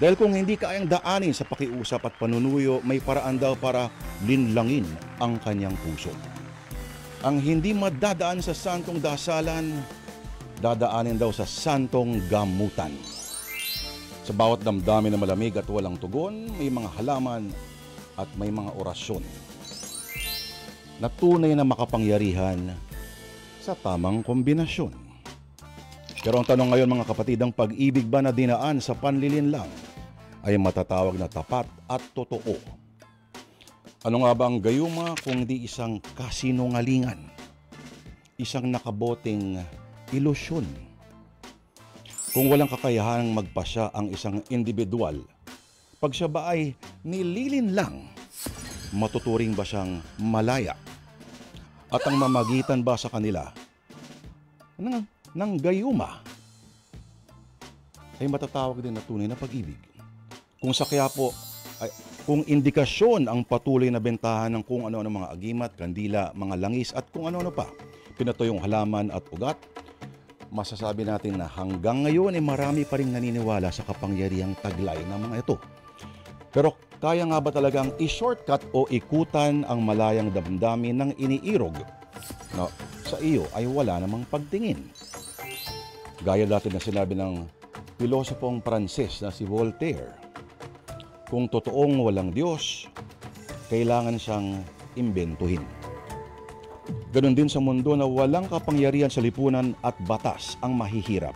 Dahil kung hindi kayang daanin sa pakiusap at panunuyo, may paraan daw para linlangin ang kanyang puso. Ang hindi madadaan sa santong dasalan, dadaanin daw sa santong gamutan. Sa bawat damdamin na malamig at walang tugon, may mga halaman at may mga orasyon na tunay na makapangyarihan sa tamang kombinasyon. Pero ang tanong ngayon mga kapatid, ang pag-ibig ba na dinaan sa panlilinlang ay matatawag na tapat at totoo? Ano nga ba ang gayuma kung di isang kasinungalingan? Isang nakaboteng ilusyon? Kung walang kakayahanang magpasya ang isang individual, pag siya ba ay nililinlang, matuturing ba siyang malaya? At ang mamagitan ba sa kanila ng gayuma ay matatawag din na tunay na pag-ibig? Kung sa kaya po, kung indikasyon ang patuloy na bentahan ng kung ano-ano mga agimat, kandila, mga langis at kung ano-ano pa, pinatuyong halaman at ugat, masasabi natin na hanggang ngayon ay marami pa rin naniniwala sa kapangyarihang taglay ng mga ito. Pero kaya nga ba talagang i-shortcut o ikutan ang malayang damdamin ng iniirog na sa iyo ay wala namang pagtingin? Gaya dati na sinabi ng pilosopong Pranses na si Voltaire, kung totoong walang Diyos, kailangan siyang imbentuhin. Ganon din sa mundo na walang kapangyarihan sa lipunan at batas ang mahihirap.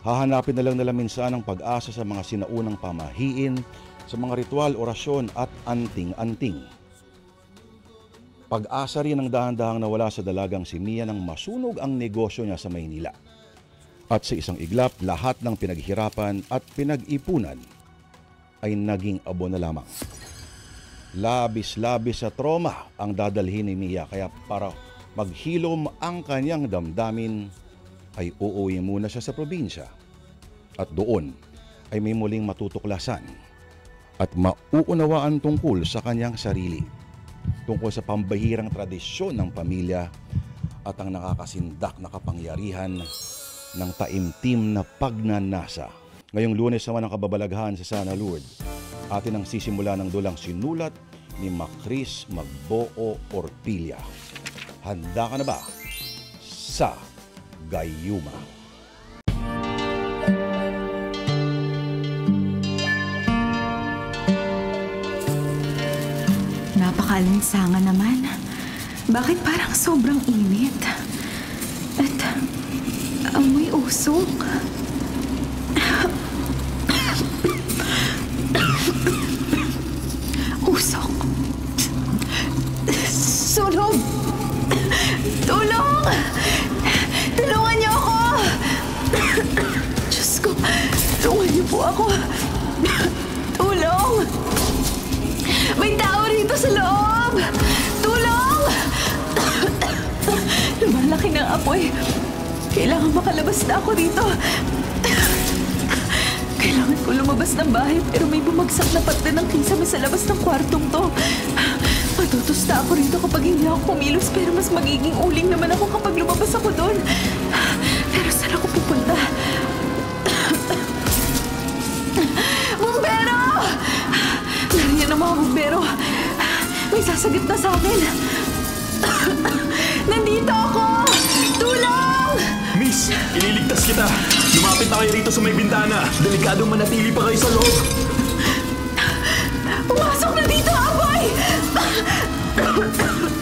Hahanapin na lang nila minsan ang pag-asa sa mga sinaunang pamahiin, sa mga ritual, orasyon at anting-anting. Pag-asa rin ang dahan-dahang nawala sa dalagang si Mia nang masunog ang negosyo niya sa Maynila. At sa isang iglap, lahat ng pinaghirapan at pinag-ipunan ay naging abo na lamang. Labis-labis sa trauma ang dadalhin ni Mia, kaya para maghilom ang kanyang damdamin ay uuwi muna siya sa probinsya. At doon ay may muling matutuklasan at mauunawaan tungkol sa kanyang sarili, tungkol sa pambahirang tradisyon ng pamilya at ang nakakasindak na kapangyarihan ng taimtim na pagnanasa. Ngayong Lunes naman ang kababalaghan sa Sana Lourdes, atin ang sisimula ng dulang sinulat ni Macris Magboo Orpilla. Handa ka na ba sa gayuma? Napakalinsangan naman. Bakit parang sobrang init? At amoy usok. Usok. Sunog! Tulong! Tulungan niyo ako! Diyos ko, tulungan niyo po ako. Tulong! May tao rito sa loob! Tulong! Lumalaki ng apoy. Kailangan makalabas na ako dito. Kailangan ko lumabas ng bahay pero may bumagsak na patla ng kisame sa labas ng kwartong to. Matutusta ako rito kapag hindi ako kumilos pero mas magiging uling naman ako kapag lumabas ako doon. Pero saan ako pupunta? Bumbero! Nariyan ang mga bumbero. May sasagip na sa amin. Nandito ako! Tulong! Miss, ililigtas kita. Lumapit na kayo rito sa may bintana. Delikadong manatili pa kayo sa loob. Pumasok na dito, Aboy!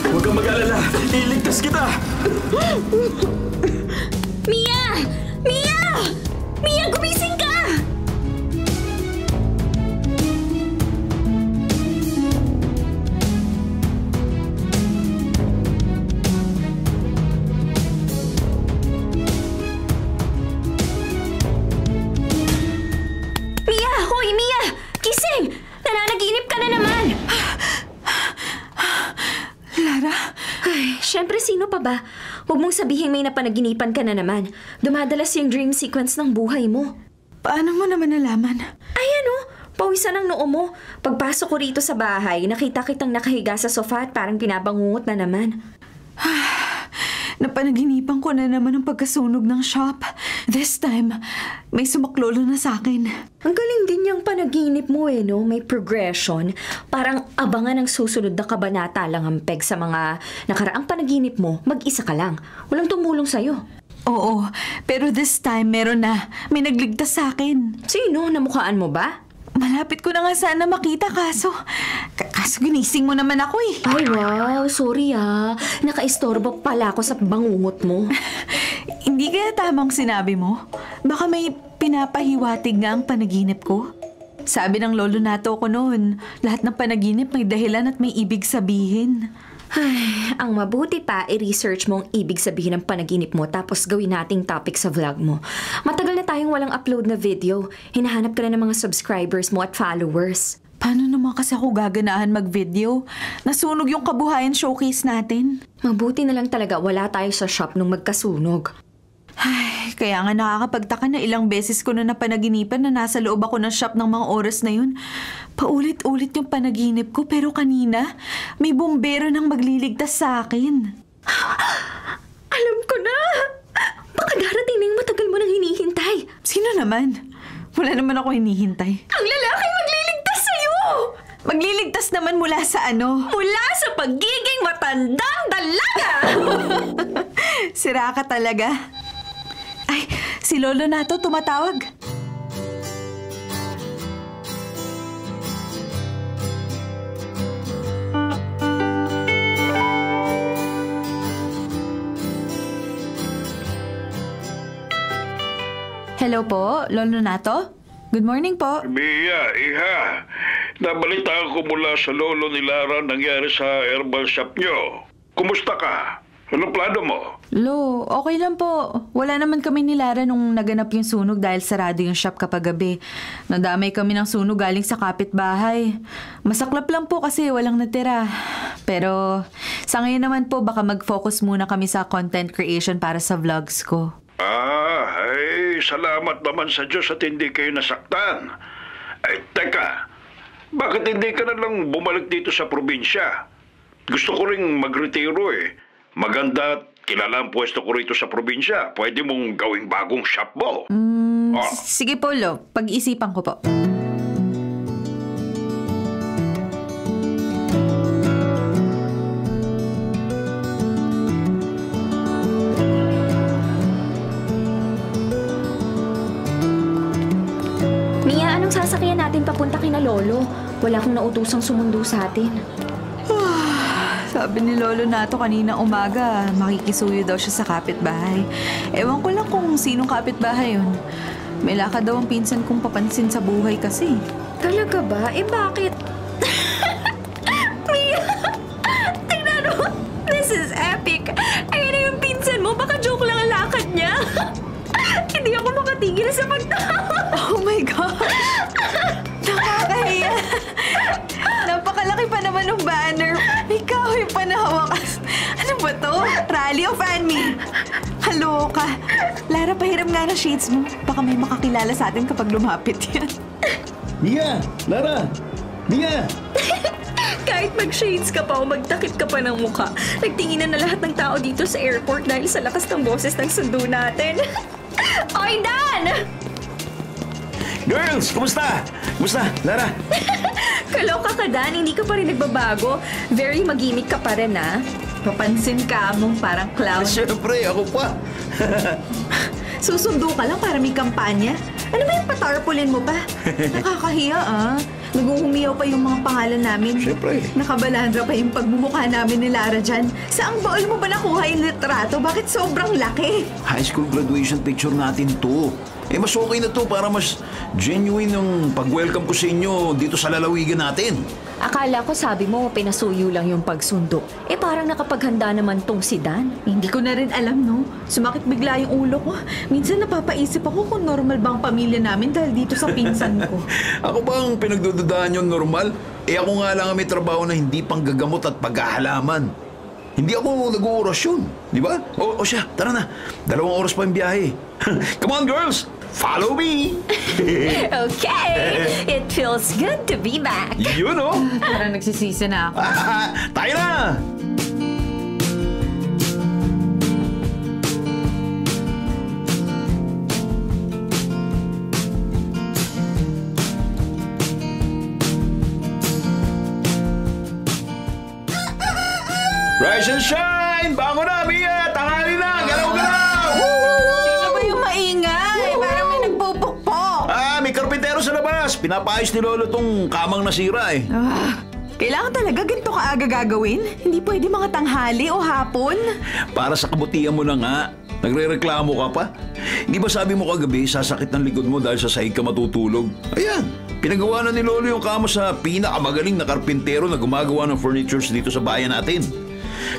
Huwag kang mag-alala. Ililigtas kita. Mia! Mia! Mia, gumising ka! Mia! Hoy, Mia! Gising! Nananaginip ka na naman! Lara? Ay, syempre sino pa ba? Huwag mong sabihin may napanaginipan ka na naman. Dumadalas yung dream sequence ng buhay mo. Paano mo naman nalaman? Ay ano, pawisan ang noo mo. Pagpasok ko rito sa bahay, nakita kitang nakahiga sa sofa at parang pinabangungot na naman. Napanaginipan ko na naman ang pagkasunog ng shop. This time, may sumaklolo na sa akin. Ang galing din yung panaginip mo no? May progression. Parang abangan ang susunod na kabanata lang ang peg sa mga nakaraang panaginip mo. Mag-isa ka lang. Walang tumulong sa'yo. Oo, pero this time meron na. May nagligtas sa akin. Sino? Namukhaan mo ba? Malapit ko na nga sana makita kaso ginising mo naman ako eh. Ay, wow. Sorry Nakaistorbo pala ako sa bangungot mo. Hindi kaya tamang sinabi mo? Baka may pinapahiwatig nga ang panaginip ko? Sabi ng lolo nato ko noon, lahat ng panaginip may dahilan at may ibig sabihin. Ay, ang mabuti pa, i-research mo ang ibig sabihin ng panaginip mo tapos gawin nating topic sa vlog mo. Matagal na tayong walang upload na video. Hinahanap ka na ng mga subscribers mo at followers. Paano naman kasi ako gaganahan mag-video? Nasunog yung kabuhayan showcase natin. Mabuti na lang talaga wala tayo sa shop nung magkasunog. Ay, kaya nga nakakapagtaka na ilang beses ko na napanaginipan na nasa loob ako ng shop ng mga oras na yun. Paulit-ulit yung panaginip ko pero kanina may bumbero nang magliligtas sa akin. Alam ko na! Baka darating na yung matagal mo nang hinihintay. Sino naman? Wala naman ako hinihintay. Ang lalaki magliligtas sa'yo! Magliligtas naman mula sa ano? Mula sa pagiging matandang dalaga! Sira ka talaga. Ay, si lolo nato tumatawag. Hello po, lolo nato? Good morning po. Mia, iha. Nabalitaan ko mula sa lolo ni Lara nangyari sa herbal shop nyo. Kumusta ka? Anong plano mo? Lo, okay lang po. Wala naman kami ni Lara nung naganap yung sunog dahil sarado yung shop kapag gabi. Nadamay kami ng sunog galing sa kapitbahay. Masaklap lang po kasi walang natira. Pero sa ngayon naman po baka mag-focus muna kami sa content creation para sa vlogs ko. Ay, salamat naman sa Diyos at hindi kayo nasaktan. Ay, teka. Bakit hindi ka na lang bumalik dito sa probinsya? Gusto ko ring magretiro eh. Maganda at kilala ang pwesto ko rito sa probinsya. Pwede mong gawing bagong shop mo. Sige po, Lo. Pag-isipan ko po. Mia, anong sasakyan natin papunta kina Lolo? Wala akong nautosang sumundo sa atin. Sabi ni lolo nato kanina umaga, makikisuyo daw siya sa kapitbahay. Ewan ko lang kung sinong kapitbahay yun. May lakad daw ang pinsan kong papansin sa buhay kasi. Talaga ba? Bakit? Mia! Tingnan mo! This is epic! Ayun na yung pinsan mo, baka joke lang ang lakad niya. Hindi ako makatigil sa pagtawa. Oh my God! Nakakahiya! Napakalaki pa naman ng banner. May kahoy pa na hawakas. Ano ba to? Rally o fan me? Kaloka. Lara, pahiram nga ng shades mo. Baka may makakilala sa atin kapag lumapit yan. Mia! Lara! Mia! Kahit mag-shades ka pa o magtakip ka pa ng mukha, nagtinginan na lahat ng tao dito sa airport dahil sa lakas ng boses ng sundo natin. Oy, Dan! Girls! Kumusta? Kumusta, Lara? Kaloka ka, Dan. Hindi ka pa rin nagbabago. Very magimik ka pa rin, ha? Papansin ka mong parang clown. Siyempre, ako pa. Susundo ka lang para may kampanya. Ano ba yung patarpulin mo pa? Nakakahiya, ah. Naguhumiyaw pa yung mga pangalan namin. Siyempre. Nakabalandra pa yung pagmumukha namin ni Lara dyan. Saang baol mo ba nakuha yung litrato? Bakit sobrang laki? High school graduation picture natin to. Mas okay na to para mas genuine yung pag-welcome ko sa inyo dito sa lalawigan natin. Akala ko sabi mo, pinasuyo lang yung pagsundo. Parang nakapaghanda naman tong si Dan. Hindi ko na rin alam, no? Sumakit bigla yung ulo ko. Minsan napapaisip ako kung normal bang pamilya namin dahil dito sa pinsan ko. Ako bang pinagdududahan yung normal? Ako nga lang ang may trabaho na hindi panggagamot at paghahalaman. Hindi ako nag-oorasyon, di ba? O siya, tara na. 2 oras pa yung biyahe. Come on, girls! Follow me! Okay! It feels good to be back. Yun, oh! Parang nagsisisi na ako. Tayo na! Rise and shine! Bango na, Mia! Tanghali na! Galaw-galaw! Sino ba yung maingay? Parang may nagpupukpok. May karpintero sa labas. Pinapaayos ni Lolo tong kamang nasira eh. Kailangan talaga ganito ka aga gagawin? Hindi pwede mga tanghali o hapon? Para sa kabutihan mo na nga. Nagre-reklamo ka pa? Hindi ba sabi mo kagabi, sasakit ng likod mo dahil sa sahig ka matutulog? Ayan, pinagawa na ni Lolo yung kama sa pinakamagaling na karpintero na gumagawa ng furnitures dito sa bayan natin.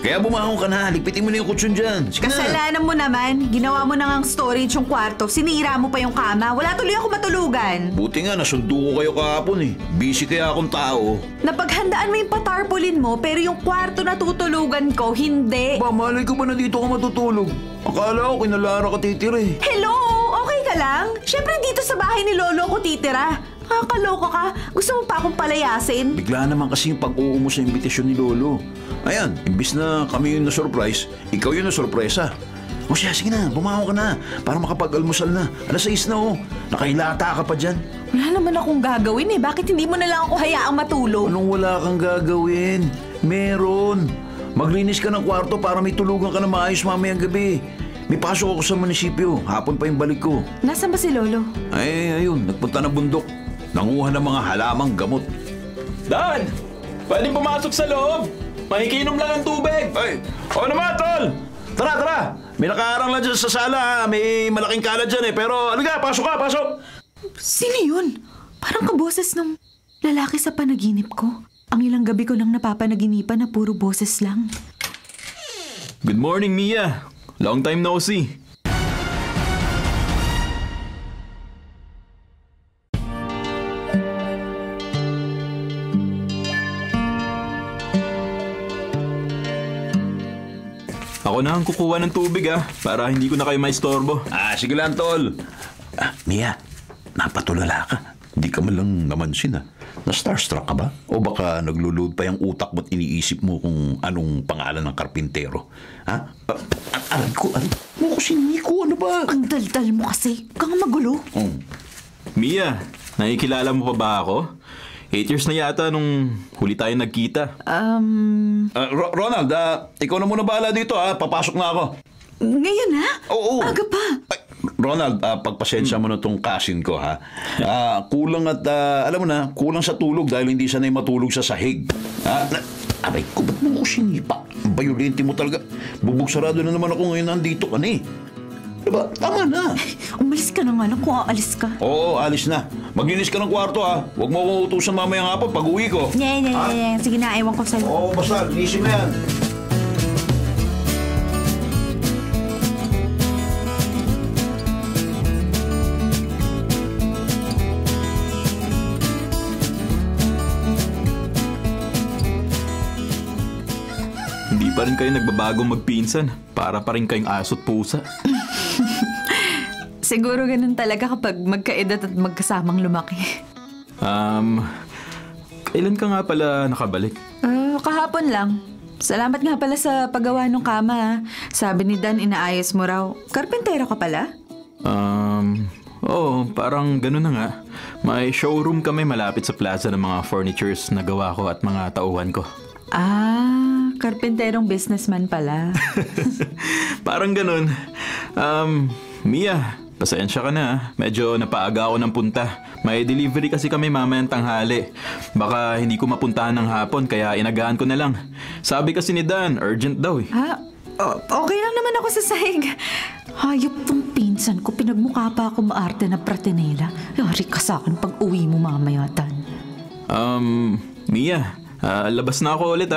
Kaya bumangon ka na, ligpitin mo na yung kutsyon dyan. Sige na. Kasalanan mo naman. Ginawa mo na ngang storage yung kwarto. Sinira mo pa yung kama. Wala tuloy ako matulugan. Buti nga, nasundo ko kayo kahapon eh. Busy kaya akong tao. Napaghandaan mo yung patarpulin mo, pero yung kwarto na tutulugan ko, hindi. Ba, malay ko ba na dito ka matutulog? Akala ko kinalara ka titira eh. Hello? Okay ka lang? Siyempre dito sa bahay ni Lolo ko titira. Kakaloka ka? Gusto mo pa akong palayasin? Bigla naman kasi yung pag-uo mo sa imbitasyon ni Lolo. Ayan, imbis na kami yung na-surprise, ikaw yung na-surpresa. O siya, sige na, bumangon ka na para makapag-almusal na. 6:00 na oh, nakailata ka pa dyan. Wala naman akong gagawin eh. Bakit hindi mo na lang ako hayaang matulog? Anong wala kang gagawin? Meron. Maglinis ka ng kwarto para may tulugan ka na maayos mamayang gabi. May pasok ako sa munisipyo, hapon pa yung balik ko. Nasaan ba si Lolo? Ay, ayun, nagpunta na bundok. Nanguha ng mga halamang gamot. Dan! Pwedeng pumasok sa loob. Makikinom lang ng tubig. Ay, o naman, tol! Tara, tara! May nakaarang lang dyan sa sala, may malaking kalat dyan eh. Pero, ka, pasok ka, pasok! Sino yun? Parang kaboses ng lalaki sa panaginip ko. Ang ilang gabi ko lang napapanaginipan na puro boses lang. Good morning, Mia. Long time no see. Ako na ang kukuha ng tubig para hindi ko na kayo maistorbo. Sige lang, tol. Mia, napatulala ka. Hindi ka man lang namansin Na-starstruck ka ba? O baka nagluluod pa yung utak mo't iniisip mo kung anong pangalan ng karpintero? Aray ko, mo ko si Nico, ano ba? Ang daldal mo kasi. Huwag kang magulo. Mia, nakikilala mo pa ba ako? 8 years na yata nung huli tayo nagkita. Ronald, ikaw na muna bahala dito Papasok na ako. Ngayon Oo. Aga pa. Ronald, pagpasensya mo na tong cousin ko kulang at alam mo na, kulang sa tulog dahil hindi sanay matulog sa sahig. Aray ko, ba't mo ko sinipa? Ang bayolente mo talaga. Bubog sarado na naman ako ngayon nandito ka na eh. Diba? Tama na. Umalis ka na nga lang kung aalis ka. Oo, alis na. Maglinis ka ng kwarto Huwag mo akong utusan mamayang hapon pag uwi ko. Yeah. Sige na, ewan ko sa'yo. Oo, basta. Linisin mo yan. Hindi pa rin kayo nagbabagong magpinsan. Para pa rin kayong aso't pusa. Siguro ganun talaga kapag magkaedad at magkasamang lumaki. Kailan ka nga pala nakabalik? Kahapon lang. Salamat nga pala sa paggawa ng kama. Sabi ni Dan, inaayos mo raw. Karpentero ka pala? Oo, parang ganun na nga. May showroom kami malapit sa plaza ng mga furnitures na gawa ko at mga tauhan ko. Karpenterong businessman pala. Parang ganun. Mia, pasensya ka na. Medyo napaaga ako ng punta. May delivery kasi kami mamayang tanghali. Baka hindi ko mapuntahan ng hapon kaya inagaan ko na lang. Sabi kasi ni Dan, urgent daw eh. Okay lang naman ako sa sahig. Hayop tong pinsan ko. Pinagmukha pa ako maarte na pratinela. Yari ka sa akin pag uwi mo mamaya, Dan. Mia, labas na ako ulit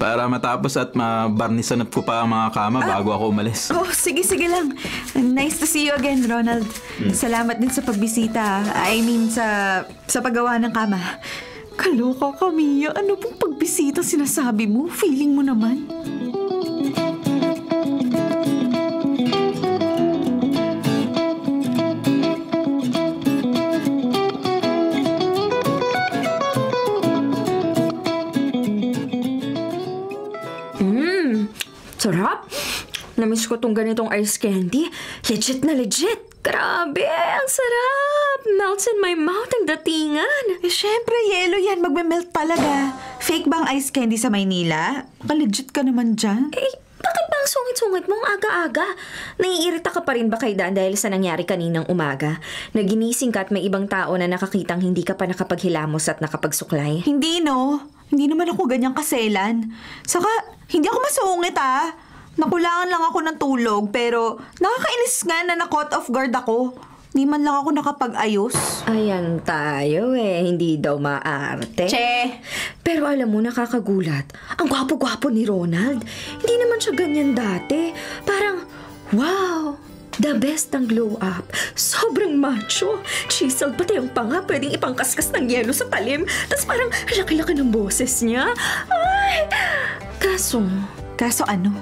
para matapos at mabarnisan ko pa ang mga kama bago ako umalis. Sige lang. Nice to see you again, Ronald. Salamat din sa pagbisita. I mean, sa paggawa ng kama. Kaloka ka, Mia. Ano pong pagbisita sinasabi mo? Feeling mo naman. Sarap! Namiss ko tong ganitong ice candy. Legit na legit! Grabe! Ang sarap! Melts in my mouth ang datingan. Syempre, yelo yan. Magme-melt talaga. Fake bang ice candy sa Maynila? Legit ka naman dyan. Bakit ba ang sungit-sungit mong aga-aga? Naiirita ka pa rin ba kay Dan dahil sa nangyari kaninang umaga? Naginising ka at may ibang tao na nakakitang hindi ka pa nakapaghilamos at nakapagsuklay? Hindi, no. Hindi naman ako ganyang kaselan. Saka, hindi ako masungit, Nakulangan lang ako ng tulog, pero nakakainis nga na na-caught off guard ako. Di man lang ako nakapag-ayos. Ayan tayo hindi daw maarte. Che! Pero alam mo, nakakagulat. Ang gwapo-gwapo ni Ronald. Hindi naman siya ganyan dati. Parang, wow! The best ang glow up. Sobrang macho. Chiseled pati ang panga. Pwedeng ipangkaskas ng yelo sa talim. Tapos parang laki-laki ng boses niya. Ay! Kaso ano?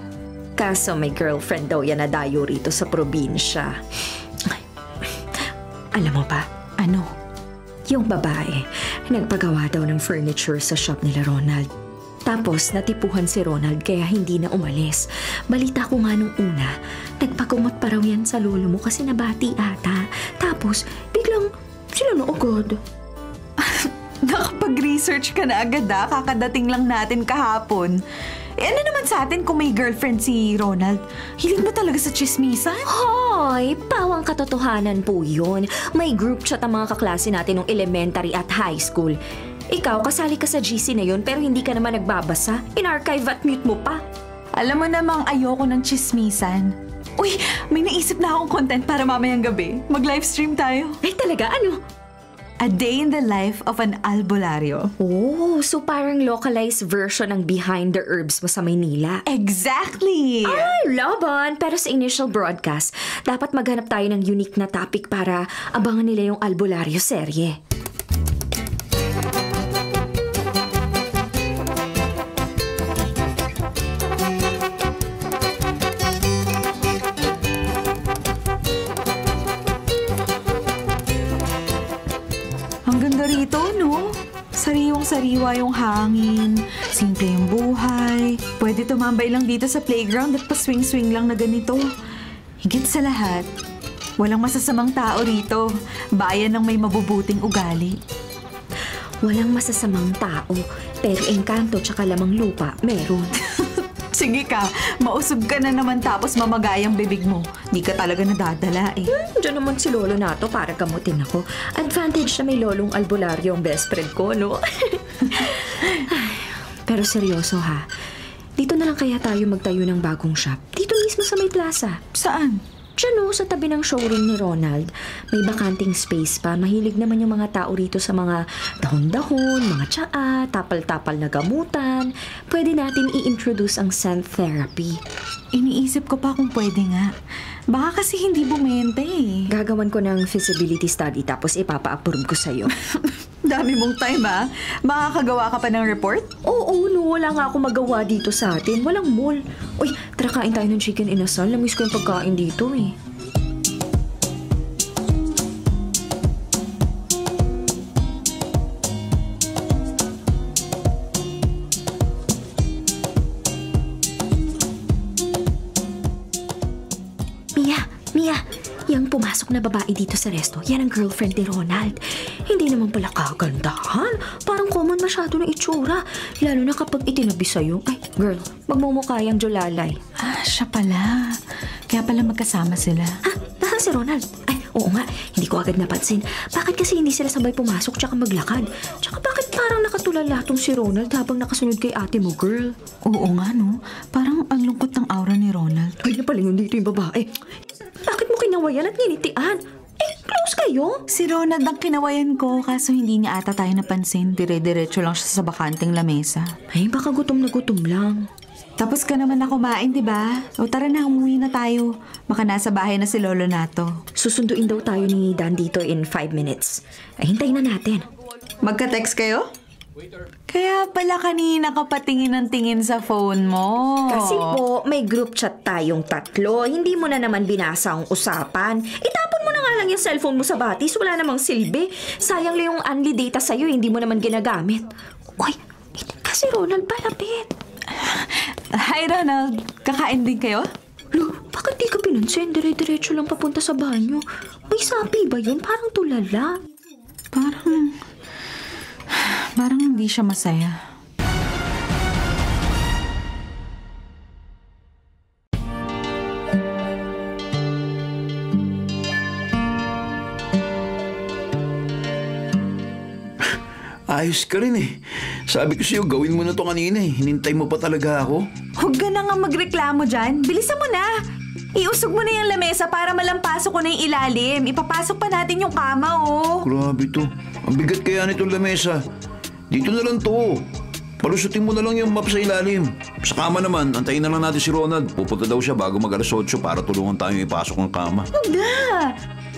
Kaso may girlfriend daw yan na dayo rito sa probinsya. Alam mo ba? Ano? Yung babae, nagpagawa daw ng furniture sa shop nila Ronald. Tapos natipuhan si Ronald kaya hindi na umalis. Balita ko nga nung una, nagpagumot pa raw yan sa lolo mo kasi nabati ata. Tapos biglang sila na agad. Nakapag-research ka na agad kakadating lang natin kahapon. Ano naman sa atin kung may girlfriend si Ronald? Hilig mo talaga sa chismisan? Hoy, pawang katotohanan po yun. May group chat ang mga kaklase natin nung elementary at high school. Ikaw, kasali ka sa GC na yun pero hindi ka naman nagbabasa. In-archive at mute mo pa. Alam mo namang ayoko ng chismisan. Uy, may naisip na akong content para mamayang gabi. Mag-livestream tayo. Ay talaga, ano? A day in the life of an albularyo. Oh, so parang localized version ng Behind the Herbs mo sa Maynila. Exactly! Ay, laban! Pero sa initial broadcast, dapat maghanap tayo ng unique na topic para abangan nila yung albularyo serye. Sariwang-sariwa yung hangin, simple yung buhay. Pwede tumambay lang dito sa playground at pa-swing-swing lang na ganito. Higit sa lahat, walang masasamang tao rito. Bayan ng may mabubuting ugali. Walang masasamang tao, pero engkanto tsaka lamang lupa, meron. Sige ka, mausog ka na naman tapos mamagayang bibig mo. Di ka talaga nadadala Diyan naman si lolo nato para gamutin ako. Advantage na may lolong albularyo ang best friend ko, no? Pero seryoso ha, dito na lang kaya tayo magtayo ng bagong shop. Dito mismo sa may plaza. Saan? Diyan sa tabi ng showroom ni Ronald. May bakanting space pa. Mahilig naman yung mga tao rito sa mga dahon-dahon, mga tsaa, tapal-tapal na gamutan. Pwede natin i-introduce ang scent therapy. Iniisip ko pa kung pwede nga. Baka kasi hindi bumente Gagawan ko ng feasibility study tapos ipapa-approve ko sa'yo. Dami mong time Makakagawa ka pa ng report? Oo, no. Wala nga ako magawa dito sa atin. Walang mall. Uy, tara kain tayo ng chicken inasal. Namiss ko yung pagkain dito Mia, yung pumasok na babae dito sa resto, yan ang girlfriend ni Ronald. Hindi naman pala kagandahan. Parang common masyado na itsura. Lalo na kapag itinabi sa'yo. Ay, girl, magmumukha yung Jolalay. Siya pala. Kaya pala magkasama sila. Nasaan si Ronald? Ay, oo nga, hindi ko agad napansin. Bakit kasi hindi sila sabay pumasok tsaka maglakad? Tsaka bakit parang nakatulala tong si Ronald habang nakasunod kay ate mo, girl? Oo nga, no? Parang ang lungkot ng aura ni Ronald. Ay, napalingon dito yung babae. Bakit mo kinawayan at nginitian? Close kayo? Si Ronald ang kinawayan ko, kaso hindi niya ata tayo napansin. Dire-diretso lang siya sa bakanting lamesa. Ay, baka gutom na gutom lang. Tapos ka naman na kumain, diba? O tara na, umuwi na tayo. Baka nasa bahay na si Lolo nato. Susunduin daw tayo ni Dan dito in 5 minutes. Ay, hintayin na natin. Magka-text kayo? Kaya pala kanina ka patingin ng tingin sa phone mo. Kasi po, may group chat tayong tatlo. Hindi mo na naman binasa ang usapan. Itapon mo na nga lang yung cellphone mo sa batis. Wala namang silbi. Sayang lang yung unli data sa'yo. Hindi mo naman ginagamit. Uy, kasi Ronald, palapit. Hi, Ronald. Kakain din kayo? Lo, bakit di ka pinansin? Dire-diretso lang papunta sa banyo. May sapi ba yun? Parang tulala. Parang hindi siya masaya. Ayos ka rin eh. Sabi ko sa'yo, gawin mo na to kanina eh. Hinintay mo pa talaga ako. Huwag ka na nga magreklamo dyan. Bilisan mo na. Iusog mo na yung lamesa para malampasok ko na yung ilalim. Ipapasok pa natin yung kama, oh. Grabe to. Ang bigat kaya nitong lamesa. Dito na lang to. Palusutin mo na lang yung map sa ilalim. Sa kama naman, antayin na lang natin si Ronald. Pupunta daw siya bago mag-alas 8 para tulungan tayong ipasok ng kama. Huwag na.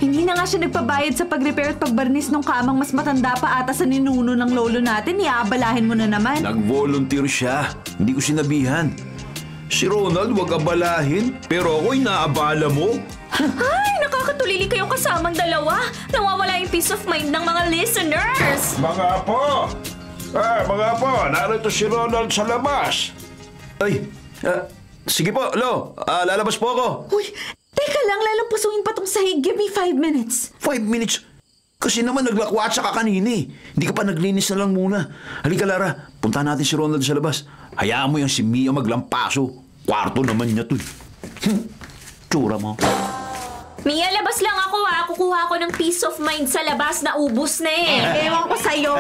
Hindi na nga siya nagpabayad sa pag-repair at pagbarnis ng kamang mas matanda pa ata sa ninuno ng lolo natin. Iabalahin mo na naman. Nag-volunteer siya. Hindi ko sinabihan. Si Ronald, wag abalahin. Pero ako'y naabala mo. Ay, nakakatulili kayong kasamang dalawa. Nawawala yung peace of mind ng mga listeners. Mga apo! Mga apo, narito si Ronald sa labas. Ay, sige po, lo. Lalabas po ako. Uy, teka lang, lalampasuin pa tong sahig. Give me 5 minutes. 5 minutes? Kasi naman naglakwatsa ka kanina eh. Hindi ka pa naglinis na lang muna. Halika Lara, punta natin si Ronald sa labas. Hayaan mo yung si Mia maglampaso. Kwarto naman niya to. Tsura mo. Mia, labas lang ako ha. Kukuha ko ng peace of mind sa labas na ubus na eh. Ewan ko sa'yo.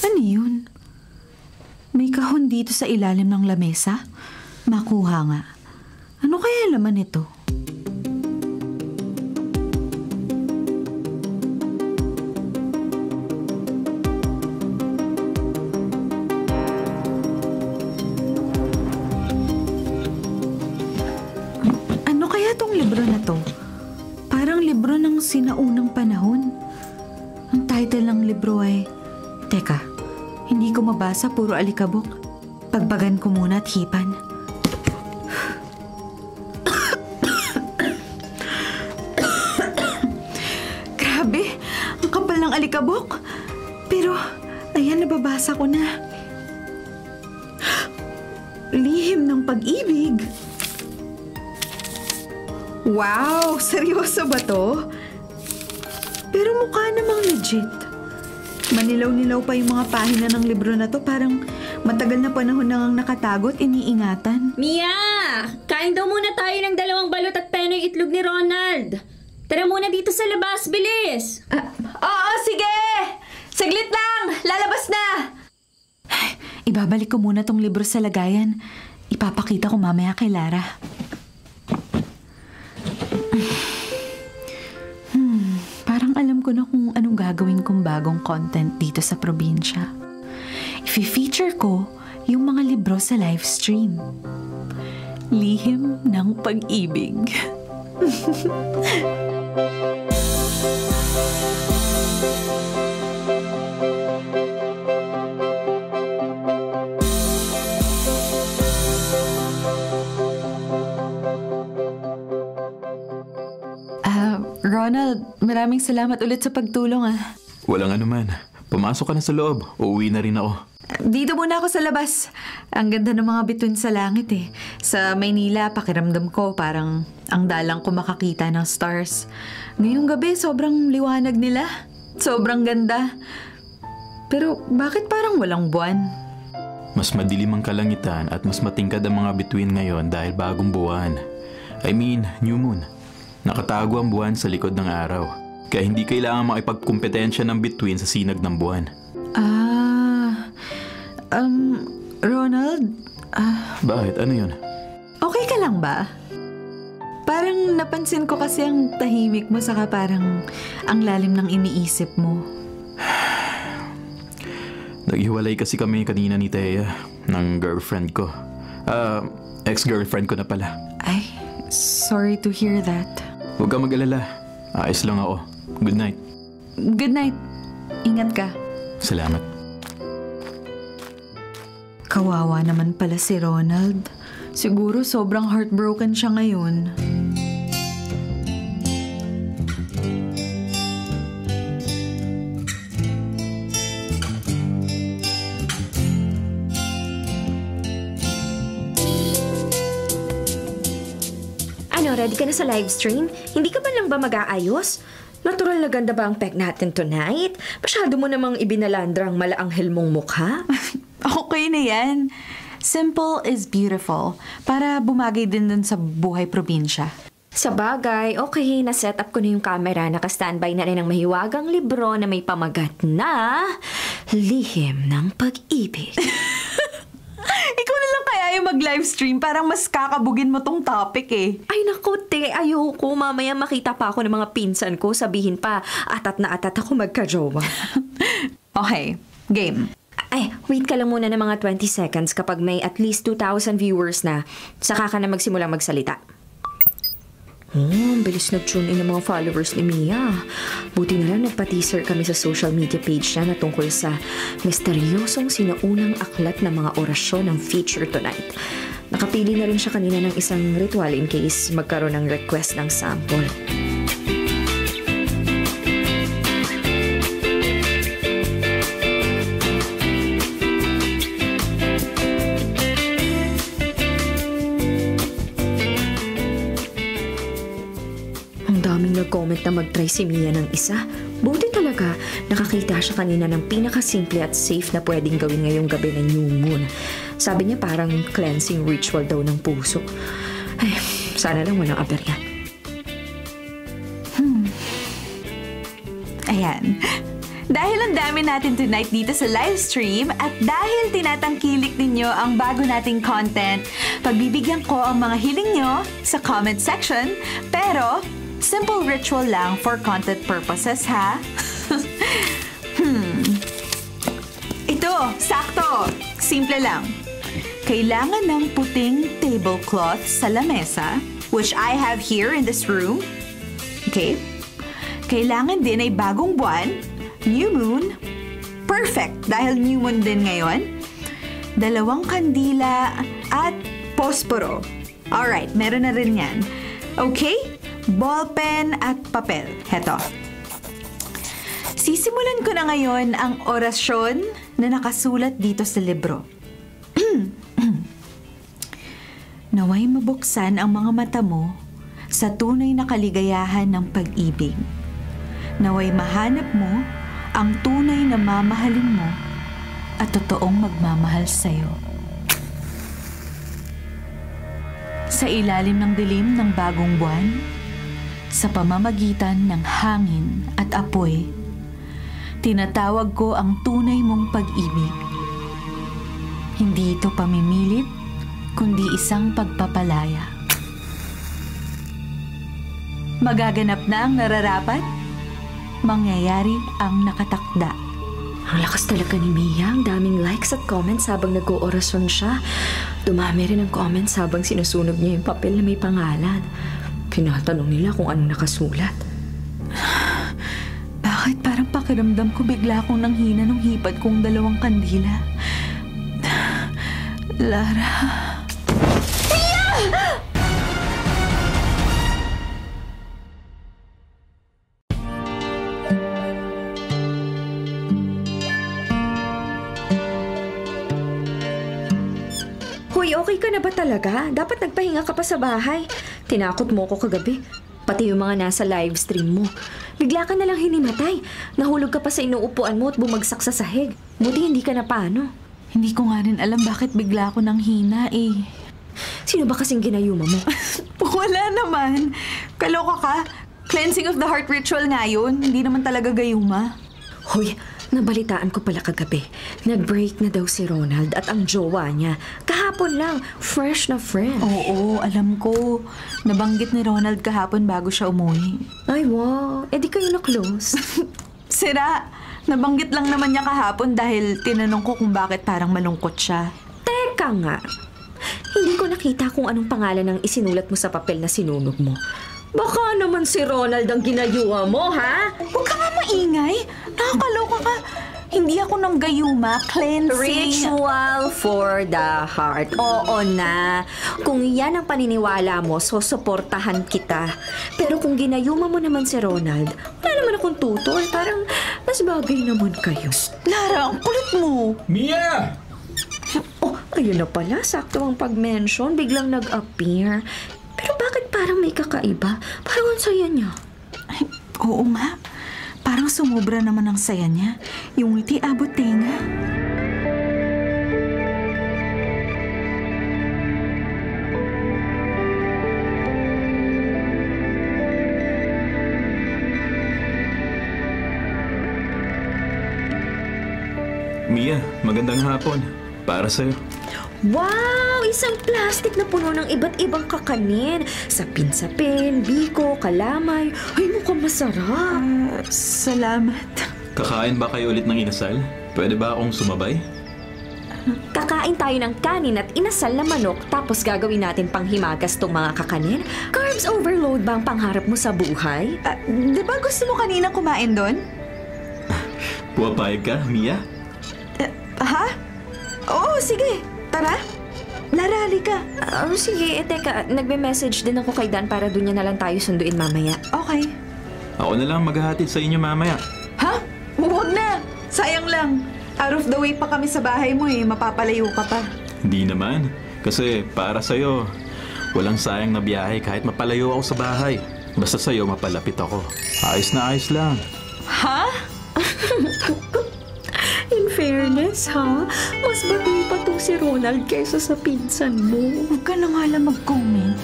Ano yun? May kahon dito sa ilalim ng lamesa? Makuha nga. Ano kaya laman ito? Ano kaya tong libro na to? Parang libro ng sinaunang panahon. Ang title ng libro ay... Teka, hindi ko mabasa, puro alikabok. Pagbagan ko muna at hipan. Grabe, ang kapal ng alikabok. Pero, ayan, nababasa ko na. Lihim ng pag-ibig. Wow, seryoso ba to? Pero mukha namang legit. Manilaw-nilaw pa yung mga pahina ng libro na to. Parang matagal na panahon nang nakatago at iniingatan. Mia! Kain daw muna tayo ng 2 balot at penoy itlog ni Ronald. Tara muna dito sa labas, bilis! Oo, sige! Saglit lang! Lalabas na! Ay, ibabalik ko muna tong libro sa lagayan. Ipapakita ko mamaya kay Lara. Parang alam ko na kung anong gagawin kong bagong content dito sa probinsya. I-feature ko yung mga libro sa live stream. Lihim ng pag-ibig. Ronald, maraming salamat ulit sa pagtulong ah. Walang anuman. Pumasok ka na sa loob. Uuwi na rin ako. Dito muna ako sa labas. Ang ganda ng mga bituin sa langit eh. Sa Maynila, pakiramdam ko parang ang dalang ko makakita ng stars. Ngayong gabi, sobrang liwanag nila. Sobrang ganda. Pero bakit parang walang buwan? Mas madilim ang kalangitan at mas matingkad ang mga bituin ngayon dahil bagong buwan. I mean, new moon. Nakatago ang buwan sa likod ng araw. Kaya hindi kailangan makipagkumpetensya ng bituin sa sinag ng buwan. Ronald? Bakit? Ano yun? Okay ka lang ba? Parang napansin ko kasi ang tahimik mo saka parang ang lalim ng iniisip mo. Naghiwalay kasi kami kanina ni Thea ng girlfriend ko. Ex-girlfriend ko na pala. Ay, sorry to hear that. Huwag kang mag-alala. Ayos lang ako. Good night. Good night. Ingat ka. Salamat. Kawawa naman pala si Ronald. Siguro sobrang heartbroken siya ngayon. Ano, ready ka na sa live stream? Hindi ka ba lang ba mag-aayos? Natural na ganda ba ang peg natin tonight? Masyado mo namang ibinalandrang malaanghel mong mukha. Okay na yan. Simple is beautiful. Para bumagay din dun sa buhay probinsya. Sa bagay, okay, na-set up ko na yung camera. Naka-standby na rin ang mahiwagang libro na may pamagat na Lihim ng Pag-ibig. Ikaw na lang kaya yung mag-livestream. Parang mas kakabugin mo tong topic eh. Ay naku, te, ayoko. Mamaya makita pa ako ng mga pinsan ko. Sabihin pa, atat na atat ako magka-jowa. Okay, game. Ay, wait ka lang muna ng mga 20 seconds kapag may at least 2,000 viewers na. Saka ka na magsimulang magsalita. Ang bilis nag-tune in ng mga followers ni Mia. Buti na lang nagpa-teaser kami sa social media page niya na tungkol sa misteryosong sinaunang aklat na mga orasyon ng feature tonight. Nakapili na rin siya kanina ng isang ritual in case magkaroon ng request ng sample. Nag-comment na mag-try si Mia ng isa. Buti talaga, nakakita siya kanina ng pinakasimple at safe na pwedeng gawin ngayong gabi ng New Moon. Sabi niya parang cleansing ritual daw ng puso. Ay, sana lang walang aberya. Ayan. Dahil ang dami natin tonight dito sa live stream at dahil tinatangkilik ninyo ang bago nating content, pagbibigyan ko ang mga hiling nyo sa comment section, pero simple ritual lang for content purposes, ha? Ito, sakto. Simple lang. Kailangan ng puting tablecloth sa lamesa, which I have here in this room. Okay? Kailangan din ay bagong buwan, new moon. Perfect, dahil new moon din ngayon. 2 kandila at posporo. Alright, meron na rin yan. Okay? Ballpen at papel. Heto. Sisimulan ko na ngayon ang orasyon na nakasulat dito sa libro. Naway mabuksan ang mga mata mo sa tunay na kaligayahan ng pag-ibig. Naway mahanap mo ang tunay na mamahalin mo at totoong magmamahal sa'yo. Sa ilalim ng dilim ng bagong buwan, sa pamamagitan ng hangin at apoy, tinatawag ko ang tunay mong pag-ibig. Hindi ito pamimilit, kundi isang pagpapalaya. Magaganap na ang nararapat, mangyayari ang nakatakda. Ang lakas talaga ni Mia. Ang daming likes at comments habang nag-oorasyon siya. Dumami rin ang comments habang sinusunog niya yung papel na may pangalan. Tinatanong nila kung anong nakasulat. Bakit parang pakiramdam ko bigla akong nanghina nung hipad kong 2 kandila? Lara... Hoy, okay ka na ba talaga? Dapat nagpahinga ka pa sa bahay. Tinakot mo ko kagabi. Pati yung mga nasa live stream mo. Bigla ka na lang hinimatay. Nahulog ka pa sa inuupuan mo at bumagsak sa sahig. Buti hindi ka na paano. Hindi ko nga rin alam bakit bigla ako nanghina eh. Sino ba kasing ginayuma mo? Wala naman. Kaloka ka. Cleansing of the heart ritual nga yun. Hindi naman talaga gayuma. Hoy, nabalitaan ko pala kagabi. Nag-break na daw si Ronald at ang jowa niya. Kahapon lang, fresh na fresh. Oo, alam ko. Nabanggit ni Ronald kahapon bago siya umuwi. Ay, wow. Eh di kayo na close. Sira, nabanggit lang naman niya kahapon dahil tinanong ko kung bakit parang malungkot siya. Teka nga. Hindi ko nakita kung anong pangalan ang isinulat mo sa papel na sinunog mo. Baka naman si Ronald ang ginayuha mo, ha? Huwag ka nga maingay. Nakakaloka ka. Hindi ako nang gayuma, cleansing. Ritual for the heart. Oo na. Kung yan ang paniniwala mo, susuportahan kita. Pero kung ginayuma mo naman si Ronald, wala naman akong tutol. Parang mas bagay naman kayo. Lara, ang kulit mo. Mia! Oh, ayun na pala. Sakto ang pag-mention. Biglang nag-appear. Pero bakit parang may kakaiba? Parang ang saya niya. Ay, oo nga. Parang sumobra naman ang saya niya. Yung ngiti abot tenga. Mia, magandang hapon. Para sa'yo. Wow! Isang plastic na puno ng iba't ibang kakanin. Sapin-sapin, biko, kalamay. Ay, mukhang masarap. Salamat. Kakain ba kayo ulit ng inasal? Pwede ba akong sumabay? Kakain tayo ng kanin at inasal na manok tapos gagawin natin panghimagas tong mga kakanin? Carbs overload ba ang pangarap mo sa buhay? Di ba gusto mo kanina kumain doon? Puwapayag ka, Mia? Ha? Oo, sige. Tara. Lara, halika. Sige, teka. Nagme-message din ako kay Dan para doon niya na lang tayo sunduin mamaya. Okay. Ako na lang maghahatid sa inyo mamaya. Ha? Huwag na. Sayang lang. Out of the way pa kami sa bahay mo eh. Mapapalayo ka pa. Hindi naman. Kasi para sa'yo, walang sayang na biyahe kahit mapalayo ako sa bahay. Basta sa'yo, mapalapit ako. Ayos na ayos lang. Ha? In fairness, ha? Mas bagay pa tong si Ronald kaysa sa pinsan mo. Huwag ka na nga lang mag-comment.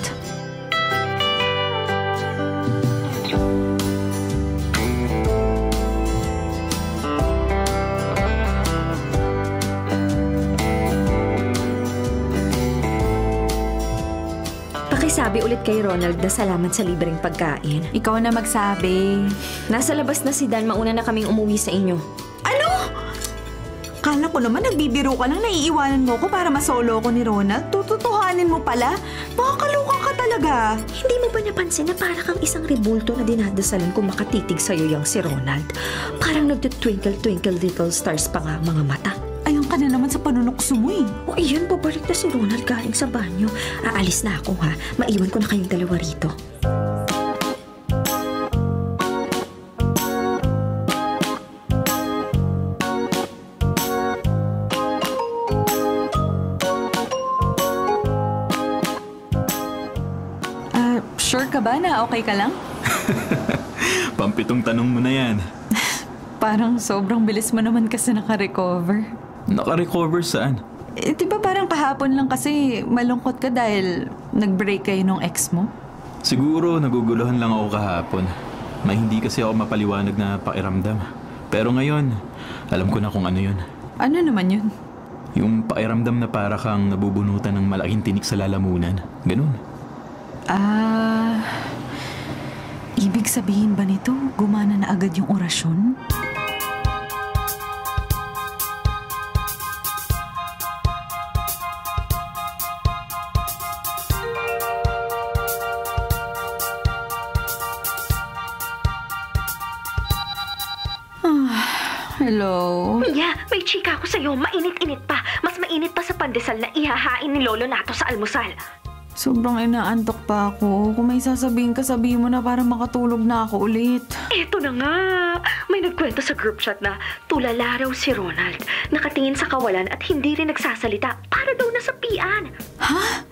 Pakisabi ulit kay Ronald na salamat sa libreng pagkain. Ikaw na magsabi. Nasa labas na si Dan, mauna na kaming umuwi sa inyo. Ano? Kala ko naman nagbibiro ka lang, naiiwanan mo ko para masolo ko ni Ronald. Tututuhanin mo pala? Makakaluka ka talaga. Hindi mo ba napansin na para kang isang rebulto na dinadasalan kung makatitig sa'yo yung si Ronald? Parang nagtutwinkle-twinkle little stars pa nga ang mga mata. Ayun ka na naman sa panunokso mo eh. O iyan, babalik na si Ronald galing sa banyo. Aalis na ako ha. Maiwan ko na kayong dalawa rito. Sure ka ba na okay ka lang? Pampitong tanong mo na yan. Parang sobrang bilis mo naman kasi naka-recover. Naka-recover saan? Di ba parang kahapon lang kasi malungkot ka dahil nag-break kayo nung ex mo? Siguro naguguluhan lang ako kahapon. May hindi kasi ako mapaliwanag na pakiramdam. Pero ngayon, alam ko na kung ano yun. Ano naman yun? Yung pakiramdam na para kang nabubunutan ng malaking tinik sa lalamunan. Ganun. Ibig sabihin ba nito, gumana na agad yung orasyon? Hello? Mia, may chika ako sa'yo. Mainit-init pa. Mas mainit pa sa pandesal na ihahain ni Lolo nato sa almusal. Sobrang inaantok pa ako. Kung may sasabihin ka, sabihin mo na para makatulog na ako ulit. Eto na nga. May nagkwento sa group chat na tulala raw si Ronald. Nakatingin sa kawalan at hindi rin nagsasalita. Para daw nasapian. Ha?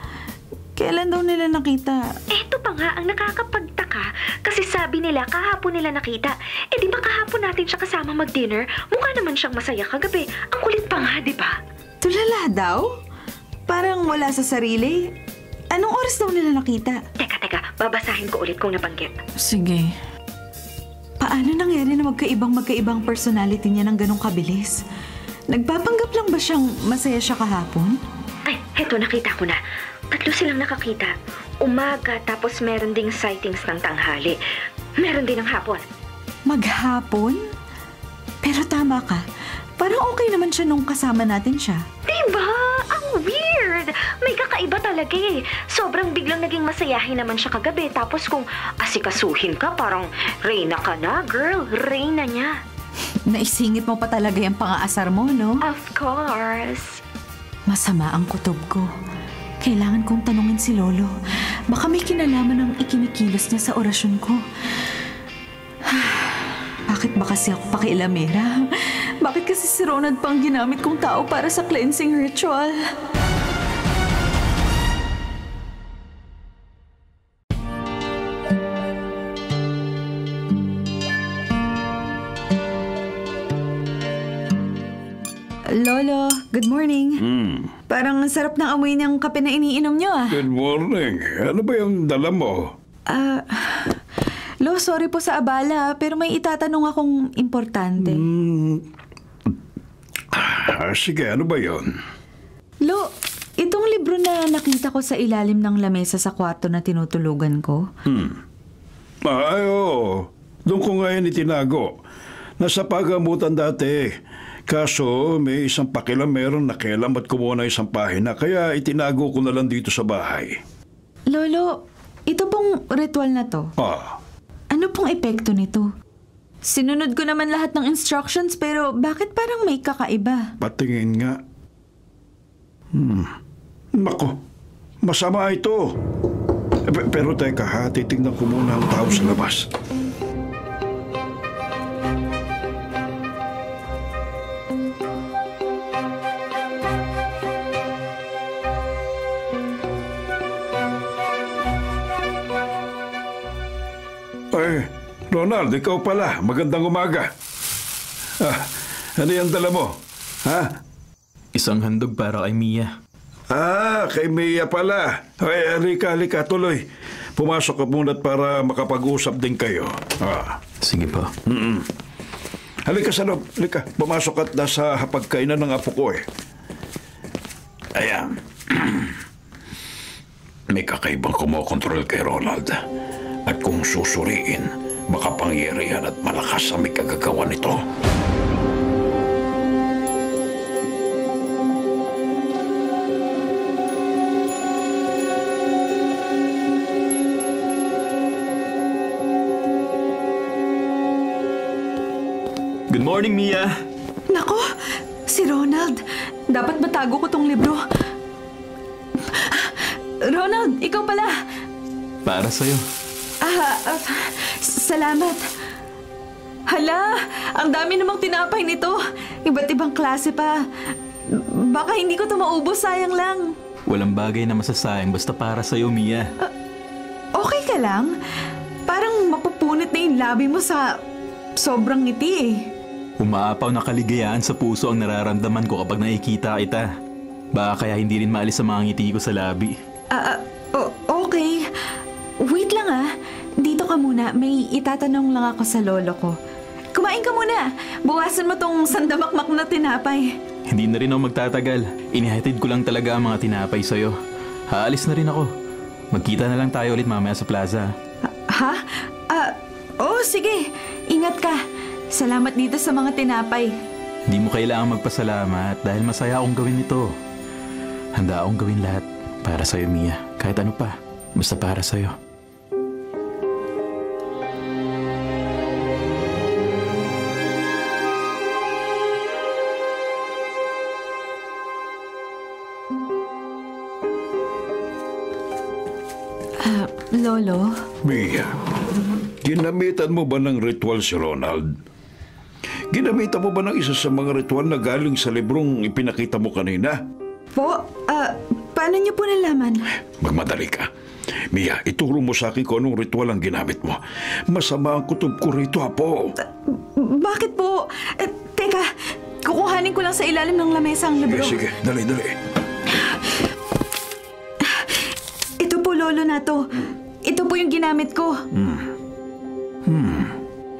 Kailan daw nila nakita? Eto pa nga ang nakakapagtaka. Kasi sabi nila kahapon nila nakita. Eh di ba kahapon natin siya kasama mag-dinner? Mukha naman siyang masaya kagabi. Ang kulit pa nga, di ba? Tulala daw? Parang wala sa sarili? Anong oras daw nila nakita? Teka. Babasahin ko ulit kung nabanggit. Sige. Paano nangyari na magkaibang personality niya ng ganong kabilis? Nagpapanggap lang ba siyang masaya siya kahapon? Ay, heto nakita ko na. 3 silang nakakita. Umaga tapos meron ding sightings ng tanghali. Meron din ng hapon. Maghapon? Pero tama ka. Parang okay naman siya nung kasama natin siya. Diba? Ang weird! May kakaiba talaga eh. Sobrang biglang naging masayahin naman siya kagabi. Tapos kung asikasuhin ka, parang Reyna ka na, girl. Reyna niya. Naisingit mo pa talaga yung pang-aasar mo, no? Of course. Masama ang kutob ko. Kailangan kong tanungin si Lolo. Baka may kinalaman ang ikinikilos niya sa orasyon ko. Bakit ba kasi ako pakialamera? Bakit kasi si Ronald pang ginamit kong tao para sa cleansing ritual? Lolo, good morning. Parang ang sarap ng amoy ng kape na iniinom niyo ah. Good morning. Ano ba yung dala mo? Lo, sorry po sa abala pero may itatanong akong importante. Sige, ano ba yon? Lo, itong libro na nakita ko sa ilalim ng lamesa sa kwarto na tinutulugan ko. Ay, oo. Doon ko ngayon itinago. Nasa pagamutan dati. Kaso may isang pakilameron na kailan at kumuha ng isang pahina. Kaya itinago ko na lang dito sa bahay. Lolo, ito pong ritual na to. Ano pong epekto nito? Sinunod ko naman lahat ng instructions pero bakit parang may kakaiba? Patingin nga. Nako, masama ito. Pero teka ha, titignan ko muna ang tao sa labas. Ay, Ronald, ikaw pala. Magandang umaga. Ano yung dala mo? Ha? Isang handog para kay Mia. Kay Mia pala. Ay, halika, tuloy. Pumasok ka muna para makapag-usap din kayo. Sige po. Halika sa loob. Halika, pumasok at nasa hapagkainan ng apo ko eh. Ayan. May kakaibang kumokontrol kay Ronald. At kung susuriin, makapangyarihan at malakas ang may kagagawa nito. Good morning, Mia! Nako, si Ronald. Dapat matago ko tong libro. Ronald, ikaw pala. Para sa'yo. Salamat. Hala, ang dami namang tinapay nito. Iba't ibang klase pa. Baka hindi ko ito maubos, sayang lang. Walang bagay na masasayang basta para sa'yo, Mia. Okay ka lang? Parang mapupunit na yung labi mo sa sobrang ngiti eh. Umaapaw na kaligayahan sa puso ang nararamdaman ko kapag nakikita kita. Baka kaya hindi rin maalis sa mga ngiti ko sa labi. Okay. Wait lang Dito ka muna. May itatanong lang ako sa lolo ko. Kumain ka muna. Buwasan mo tong sandamakmak na tinapay. Hindi na rin ako magtatagal. Inihatid ko lang talaga ang mga tinapay sa'yo. Haalis na rin ako. Magkita na lang tayo ulit mamaya sa plaza. Sige. Ingat ka. Salamat dito sa mga tinapay. Hindi mo kailangang magpasalamat dahil masaya akong gawin ito. Handa akong gawin lahat para sa'yo, Mia. Kahit ano pa. Basta para sa'yo. Lolo? Mia, ginamitan mo ba ng ritual si Ronald? Ginamitan mo ba ng isa sa mga ritual na galing sa librong ipinakita mo kanina? Paano niyo po nalaman? Magmadali ka. Mia, ituro mo sa akin kung anong ritual ang ginamit mo. Masama ang kutob ko rito, apo. Bakit po? Teka, kukuhanin ko lang sa ilalim ng lamesa ang libro. Sige, dali. Ito po, lolo na to. Ito po yung ginamit ko.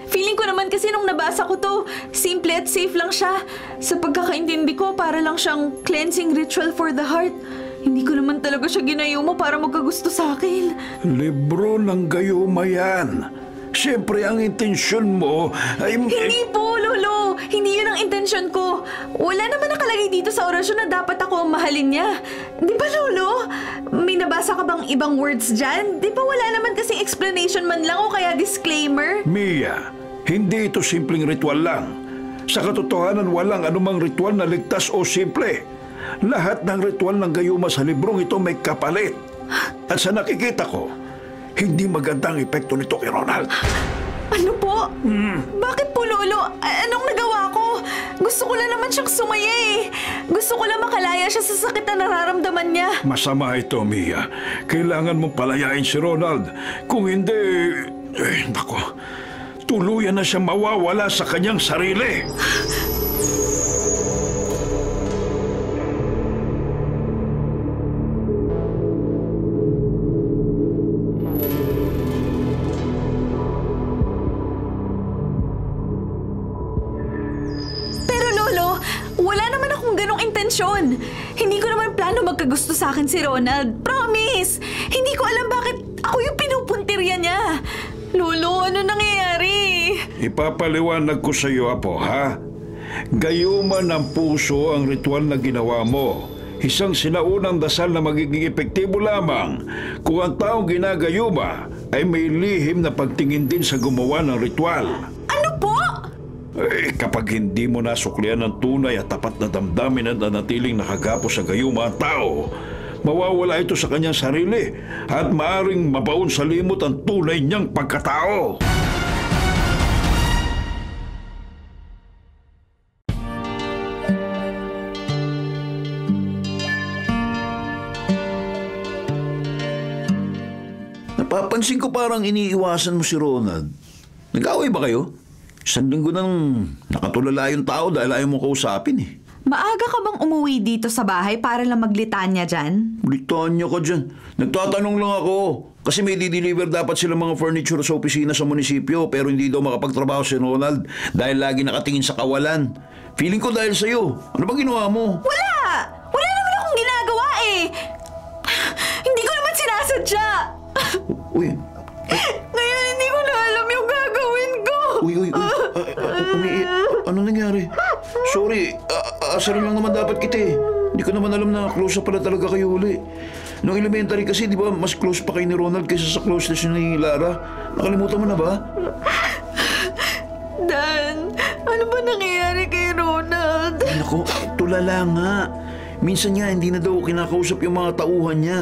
Feeling ko naman kasi nung nabasa ko to, simple at safe lang siya. Sa pagkakaintindi ko, para lang siyang cleansing ritual for the heart. Hindi ko naman talaga siya ginayuma para magkagusto sa akin. Libro ng gayuma yan. Siyempre, ang intensyon mo ay... Hindi po, lolo. Hindi yun ang intensyon ko. Wala naman nakalagay dito sa orasyon na dapat ako ang mahalin niya. Di ba, lolo? May nabasa ka bang ibang words dyan? Di ba wala naman kasing explanation man lang o kaya disclaimer? Mia, hindi ito simpleng ritual lang. Sa katotohanan, walang anumang ritual na ligtas o simple. Lahat ng ritual ng gayuma sa librong ito may kapalit. At sa nakikita ko, hindi magandang epekto nito kay Ronald. Ano po? Bakit po, lolo? Anong nagawa ko? Gusto ko lang naman siyang sumaya eh. Gusto ko lang makalaya siya sa sakit na nararamdaman niya. Masama ito, Mia. Kailangan mong palayain si Ronald. Kung hindi... Nako, tuluyan na siya mawawala sa kanyang sarili. Wala naman akong ganong intensyon. Hindi ko naman plano magkagusto sa akin si Ronald. Promise! Hindi ko alam bakit ako yung pinupuntirya niya. Lolo, ano nangyayari? Ipapaliwanag ko sa iyo, Apo, ha? Gayuma ng puso ang ritual na ginawa mo. Isang sinaunang dasal na magiging epektibo lamang kung ang taong ginagayuma ay may lihim na pagtingin din sa gumawa ng ritual. Ano po? Kapag hindi mo nasuklian ng tunay at tapat na damdamin at nanatiling nakagapo sa gayuma ang tao, mawawala ito sa kanyang sarili at maaring mabaon sa limot ang tunay niyang pagkatao. Napapansin ko parang iniiwasan mo si Ronald. Nag-away ba kayo? Isang linggo nang nakatulala yung tao dahil ayaw mo kausapin eh. Maaga ka bang umuwi dito sa bahay para lang maglitanya dyan? Litanya ka dyan. Nagtatanong lang ako. Kasi may di-deliver dapat sila mga furniture sa opisina sa munisipyo pero hindi daw makapagtrabaho si Ronald dahil lagi nakatingin sa kawalan. Feeling ko dahil sa'yo. Ano ba ginawa mo? Wala! Wala naman akong ginagawa eh! Hindi ko naman sinasadya! Uy. Ngayon hindi ko na alam yung gagawin ko! Uy. Ano nangyari? Sorry, asarin lang naman dapat kita eh. Hindi ko naman alam na close pala talaga kayo uli. Nung elementary kasi, di ba, mas close pa kayo ni Ronald kaysa sa closeness ni Lara? Nakalimutan mo na ba? Dan, ano ba nangyayari kay Ronald? Ay, naku, tulala nga. Minsan niya, hindi na daw kinakausap yung mga tauhan niya.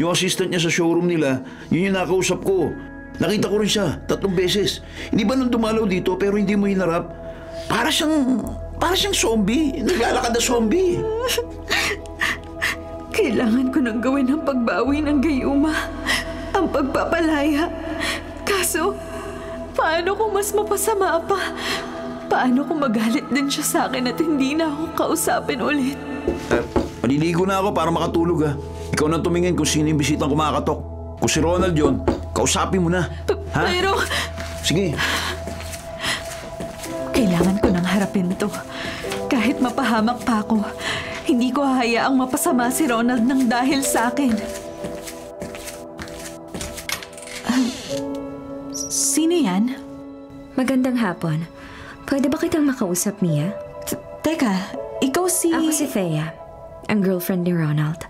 Yung assistant niya sa showroom nila, yun yung nakausap ko. Nakita ko rin siya, 3 beses. Hindi ba nung dumalaw dito pero hindi mo hinarap? Para siyang zombie. Naglalakad na zombie. Kailangan ko nang gawin ang pagbawi ng gayuma. Ang pagpapalaya. Kaso, paano kung mas mapasama pa? Paano kung magalit din siya sa akin at hindi na ako kausapin ulit? Maliligo na ako para makatulog ha. Ikaw nang tumingin kung sino yung bisitang kumakatok. Kung si Ronald yun, kausapin mo na. Ha? Pero... Sige. Kailangan ko nang harapin to. Kahit mapahamak pa ako, hindi ko hahayaang mapasama si Ronald nang dahil sa akin. Sino yan? Magandang hapon. Pwede ba kitang makausap, Mia? Teka, ikaw si... Ako si Thea, ang girlfriend ni Ronald.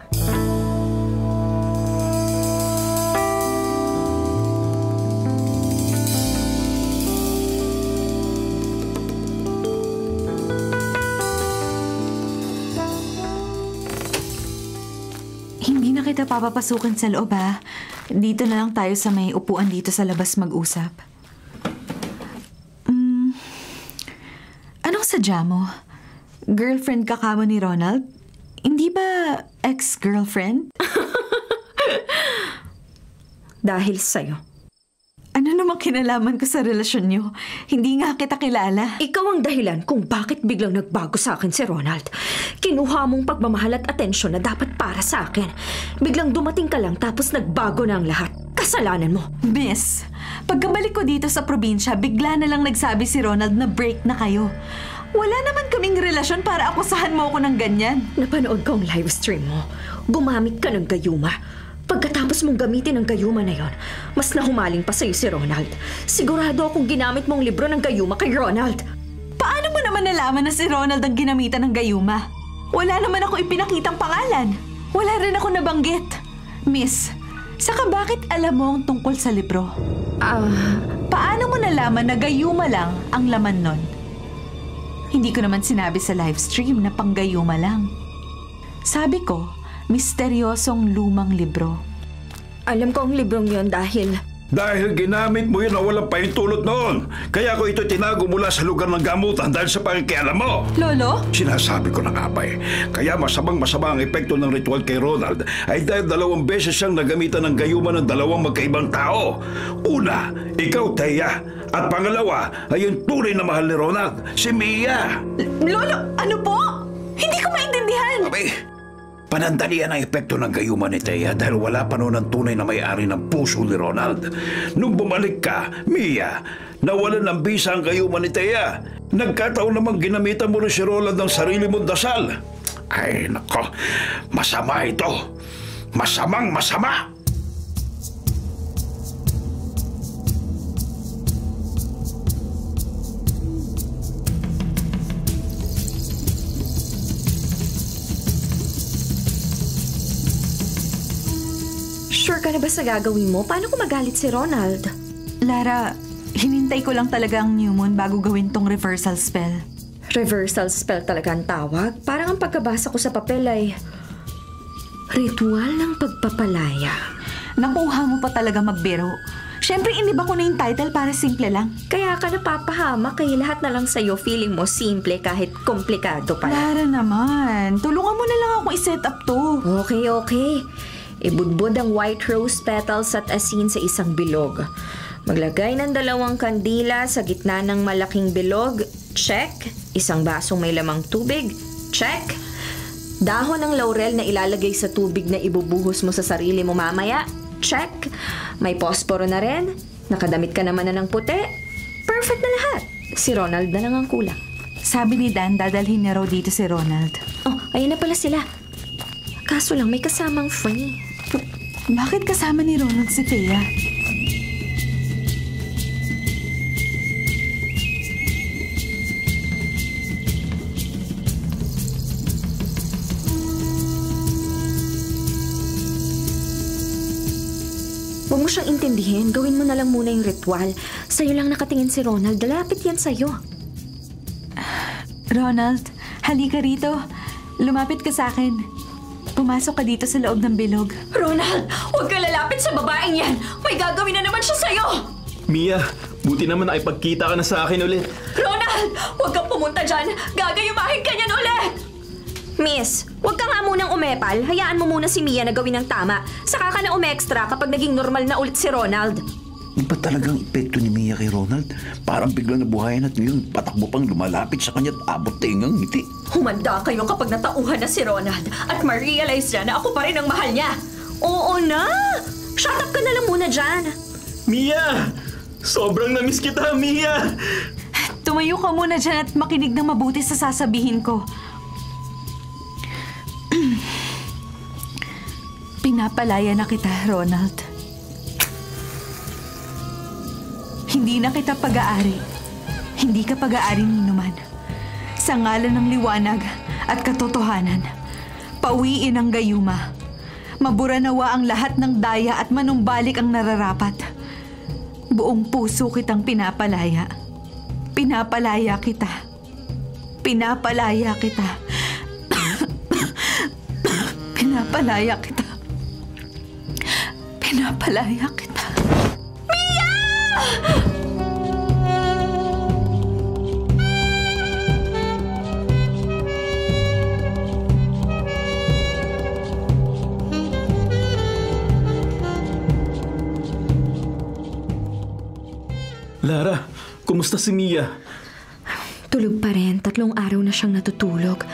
Hindi na kita papapasukin sa loob ha. Dito na lang tayo sa may upuan dito sa labas mag-usap. Anong sadya mo? Girlfriend ka kamo ni Ronald? Hindi ba ex-girlfriend? Dahil sa'yo. Ano namang kinalaman ko sa relasyon niyo? Hindi nga kita kilala. Ikaw ang dahilan kung bakit biglang nagbago sa akin si Ronald. Kinuha mong pagmamahal at atensyon na dapat para sa akin. Biglang dumating ka lang tapos nagbago na ang lahat. Kasalanan mo. Miss, pagkabalik ko dito sa probinsya, bigla na lang nagsabi si Ronald na break na kayo. Wala naman kaming relasyon para akusahan mo ako ng ganyan. Napanood ko ang live stream mo. Gumamit ka ng gayuma. Pagkatapos mong gamitin ang gayuma na yon, mas nahumaling pa sa'yo si Ronald. Sigurado akong ginamit mong libro ng gayuma kay Ronald. Paano mo naman nalaman na si Ronald ang ginamitan ng gayuma? Wala naman ako ipinakitang pangalan. Wala rin ako nabanggit. Miss, saka bakit alam mo ang tungkol sa libro? Paano mo nalaman na gayuma lang ang laman nun? Hindi ko naman sinabi sa live stream na panggayuma lang. Sabi ko, misteryosong lumang libro. Alam ko ang librong yon dahil... Dahil ginamit mo yun na walang pahintulot noon. Kaya ko ito tinago mula sa lugar ng gamutan dahil sa pakikialam mo. Lolo? Sinasabi ko na nga ba eh. Kaya masama ang epekto ng ritual kay Ronald ay dahil 2 beses siyang nagamitan ng gayuma ng 2 magkaibang tao. Una, ikaw, Thea. At pangalawa ay yung tunay na mahal ni Ronald, si Mia. Lolo, ano po? Hindi ko maintindihan. Abay, panandalian ang epekto ng gayuma ni Thea dahil wala pa noon ang tunay na may-ari ng puso ni Ronald. Nung bumalik ka, Mia, nawalan ng bisa ang gayuma ni Thea. Nagkataon namang ginamitan mo rin si Roland ng sarili mong dasal. Ay, nako. Masama ito. Masamang masama. Sure ka na ba sa gagawin mo? Paano kung magalit si Ronald? Lara, hinintay ko lang talaga ang new moon bago gawin tong reversal spell. Reversal spell talaga ang tawag? Parang ang pagkabasa ko sa papel ay ritual ng pagpapalaya. Nakuha mo pa talaga magbiro. Siyempre, iniba ko na yung title para simple lang. Kaya ka napapahamak kaya lahat na lang sa'yo feeling mo simple kahit komplikado pala. Lara naman, tulungan mo na lang ako i-set up to. Okay. Ibudbud ang white rose petals at asin sa isang bilog. Maglagay ng 2 kandila sa gitna ng malaking bilog. Check. Isang basong may lamang tubig. Check. Dahon ng laurel na ilalagay sa tubig na ibubuhos mo sa sarili mo mamaya. Check. May posporo na rin. Nakadamit ka naman na ng puti. Perfect na lahat. Si Ronald na lang ang kulang. Sabi ni Dan, dadalhin niya raw dito si Ronald. Oh, ayun na pala sila. Kaso lang may kasamang free. Bakit kasama ni Ronald si Thea? Huwag mo siyang intindihin. Gawin mo na lang muna yung ritual. Sa'yo lang nakatingin si Ronald. Dalapit yan sa'yo. Ronald, halika rito. Lumapit ka sa akin. Pumasok ka dito sa loob ng bilog. Ronald! Huwag ka lalapit sa babaeng yan! May gagawin na naman siya sa'yo! Mia, buti naman nakipagkita ka na sa akin ulit. Ronald! Huwag kang pumunta dyan! Gagayumahin ka niyan ulit! Miss, huwag ka nga munang umepal. Hayaan mo muna si Mia na gawin ng tama. Saka ka na umextra kapag naging normal na ulit si Ronald. Iba talagang epekto ni Mia kay Ronald. Parang biglang nabuhayan at ngayon patakbo pang lumalapit sa kanya at abot tingang ngiti. Humanda kayo kapag natauhan na si Ronald at ma-realize niya na ako pa rin ang mahal niya. Oo na! Shut up ka na lang muna dyan. Mia! Sobrang namiss kita, Mia! Tumayo ka muna dyan at makinig ng mabuti sa sasabihin ko. Pinapalaya na kita, Ronald. Hindi na kita pag-aari. Hindi ka pag-aari ni Numan. Sa ngalan ng liwanag at katotohanan, pauwiin ang gayuma. Mabura nawa ang lahat ng daya at manumbalik ang nararapat. Buong puso kitang pinapalaya. Pinapalaya kita. Pinapalaya kita. Pinapalaya kita. Pinapalaya kita. Lara, kumusta si Mia? Tulog pa rin. 3 araw na siyang natutulog.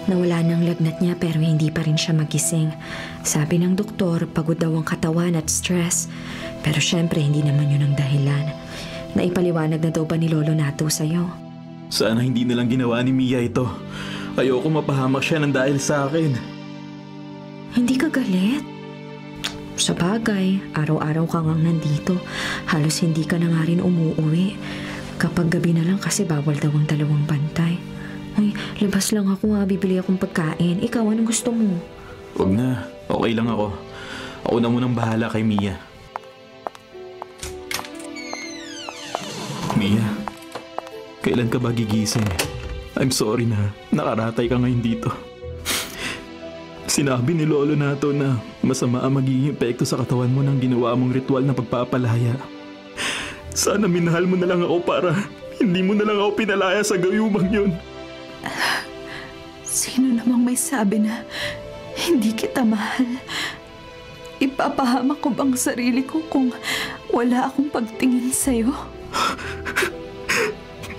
Nawala ng lagnat niya pero hindi pa rin siya magising. Sabi ng doktor, pagod daw ang katawan at stress. Pero syempre, hindi naman yun ang dahilan. Naipaliwanag na daw ba ni Lolo Nato sa'yo? Sana hindi na lang ginawa ni Mia ito. Ayoko mapahamak siya ng dahil sa akin. Hindi ka galit? Sa bagay, araw-araw ka ngang nandito. Halos hindi ka na nga rin umuuwi. Kapag gabi na lang kasi bawal daw ang 2 bantay. Ay, labas lang ako ha. Bibili akong pagkain. Ikaw, anong gusto mo? Huwag na. Okay lang ako. Ako na munang bahala kay Mia. Mia, kailan ka ba gigising? I'm sorry na nakaratay ka ngayon dito. Sinabi ni Lolo Nato na masama ang magiging epekto sa katawan mo ng ginawa mong ritual na pagpapalaya. Sana minahal mo na lang ako para hindi mo na lang ako pinalaya sa gayumang yun. Sino namang may sabi na hindi kita mahal? Ipapahamak ko bang sarili ko kung wala akong pagtingin sa'yo?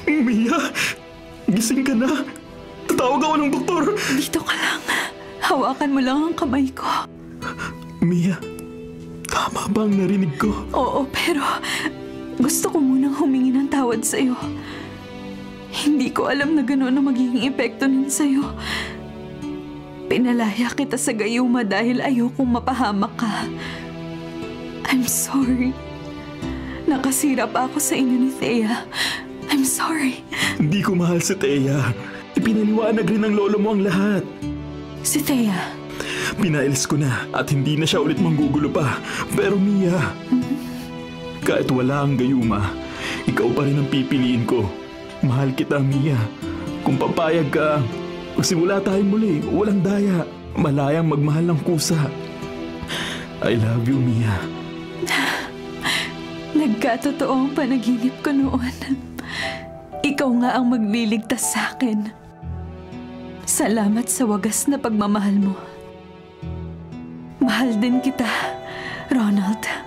Mia, gising ka na. Tatawag ako ng doktor. Dito ka lang. Hawakan mo lang ang kamay ko. Mia, tama ba ang narinig ko? Oo, pero gusto ko munang humingi ng tawad sa'yo. Hindi ko alam na gano'n ang magiging epekto nun sa'yo. Pinalaya kita sa gayuma dahil ayokong mapahamak ka. I'm sorry. Nakasira pa ako sa inyo ni Thea. I'm sorry. Hindi ko mahal si Thea. Ipinaliwanag rin ng lolo mo ang lahat. Si Thea. Pinailis ko na at hindi na siya ulit manggugulo pa. Pero Mia, kahit wala ang gayuma, ikaw pa rin ang pipiliin ko. Mahal kita, Mia. Kung papayag ka, magsimula tayo muli. Walang daya. Malayang magmahal ng kusa. I love you, Mia. Nagkatotoo ang panaginip ko noon. Ikaw nga ang magliligtas sa akin. Salamat sa wagas na pagmamahal mo. Mahal din kita, Ronald.